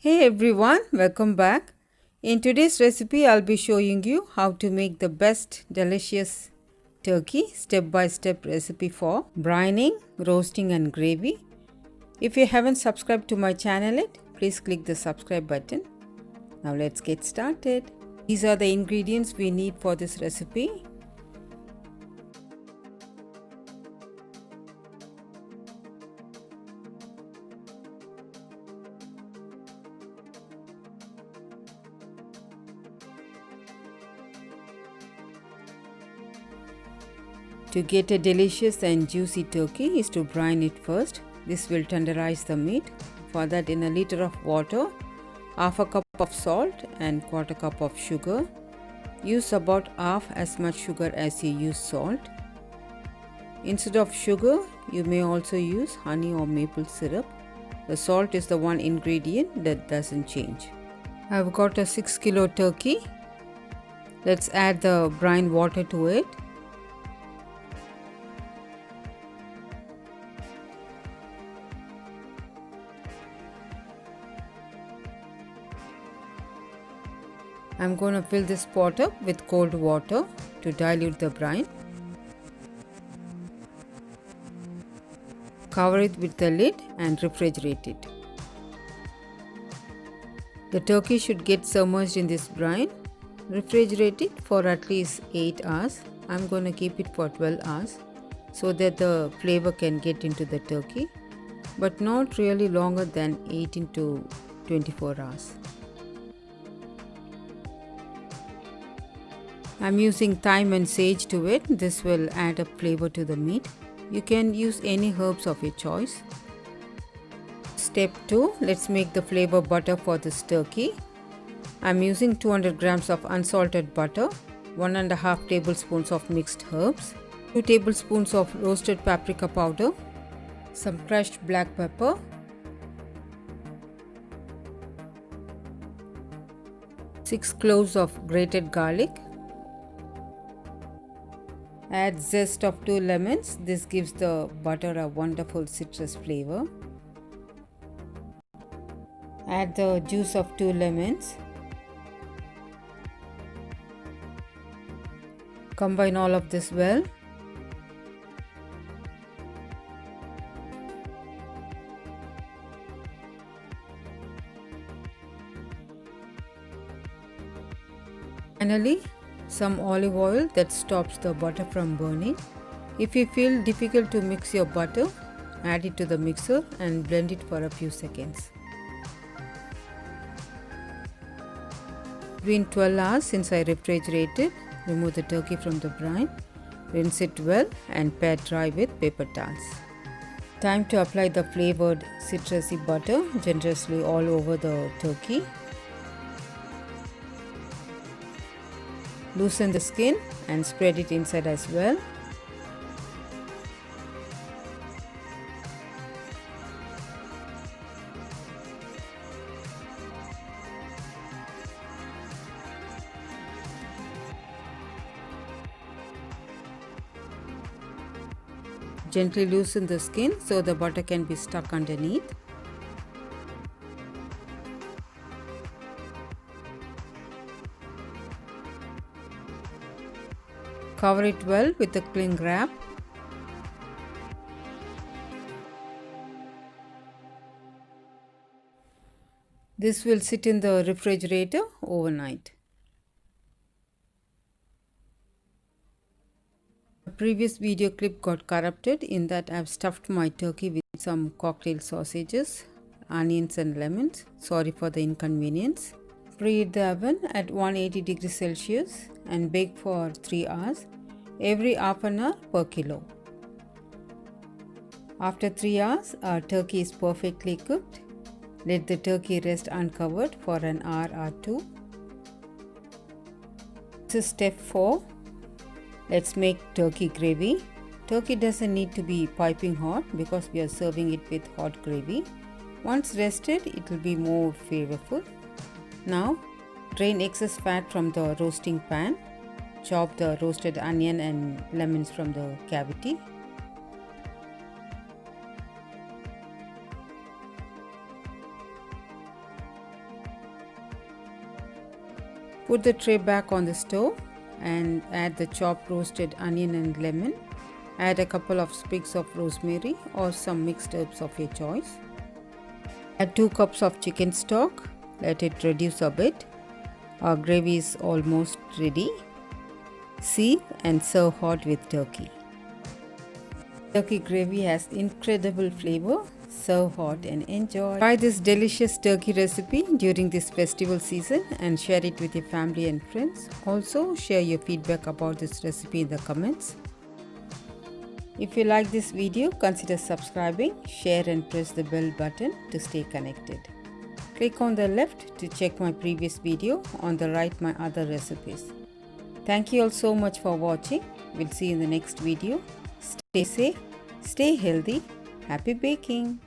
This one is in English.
Hey everyone, welcome back. In today's recipe, I'll be showing you how to make the best delicious turkey step-by-step recipe for brining, roasting and gravy. If you haven't subscribed to my channel yet, please click the subscribe button. Now let's get started. These are the ingredients we need for this recipe. To get a delicious and juicy turkey is to brine it first. This will tenderize the meat. For that, in a liter of water, half a cup of salt and quarter cup of sugar. Use about half as much sugar as you use salt. Instead of sugar, you may also use honey or maple syrup. The salt is the one ingredient that doesn't change. I've got a 6 kilo turkey. Let's add the brine water to it. I'm going to fill this pot up with cold water to dilute the brine. Cover it with the lid and refrigerate it. The turkey should get submerged in this brine. Refrigerate it for at least 8 hours. I'm going to keep it for 12 hours so that the flavor can get into the turkey, but not really longer than 18 to 24 hours. I'm using thyme and sage to it. This will add a flavor to the meat. You can use any herbs of your choice. Step 2. Let's make the flavor butter for this turkey. I'm using 200 grams of unsalted butter, 1.5 tablespoons of mixed herbs, 2 tablespoons of roasted paprika powder, some crushed black pepper, six cloves of grated garlic. Add zest of 2 lemons. This gives the butter a wonderful citrus flavor. Add the juice of 2 lemons. Combine all of this well. Finally, some olive oil that stops the butter from burning. If you feel difficult to mix your butter, add it to the mixer and blend it for a few seconds. Between 12 hours since I refrigerated, remove the turkey from the brine, rinse it well and pat dry with paper towels. Time to apply the flavored citrusy butter generously all over the turkey. Loosen the skin and spread it inside as well. Gently loosen the skin so the butter can be stuck underneath. Cover it well with a cling wrap. This will sit in the refrigerator overnight. A previous video clip got corrupted in that I've stuffed my turkey with some cocktail sausages, onions and lemons. Sorry for the inconvenience. Preheat the oven at 180 degrees Celsius and bake for 3 hours, every half an hour per kilo. After 3 hours, our turkey is perfectly cooked. Let the turkey rest uncovered for an hour or two. This is step 4. Let's make turkey gravy. Turkey doesn't need to be piping hot because we are serving it with hot gravy. Once rested, it will be more flavorful. Now, drain excess fat from the roasting pan. Chop the roasted onion and lemons from the cavity. Put the tray back on the stove and add the chopped roasted onion and lemon. Add a couple of sprigs of rosemary or some mixed herbs of your choice. Add 2 cups of chicken stock. Let it reduce a bit. Our gravy is almost ready. Seal and serve hot with turkey. Turkey gravy has incredible flavor. Serve hot and enjoy. Try this delicious turkey recipe during this festival season and share it with your family and friends. Also, share your feedback about this recipe in the comments. If you like this video, consider subscribing, share and press the bell button to stay connected. Click on the left to check my previous video, on the right my other recipes. Thank you all so much for watching. We'll see you in the next video. Stay safe, stay healthy, happy baking!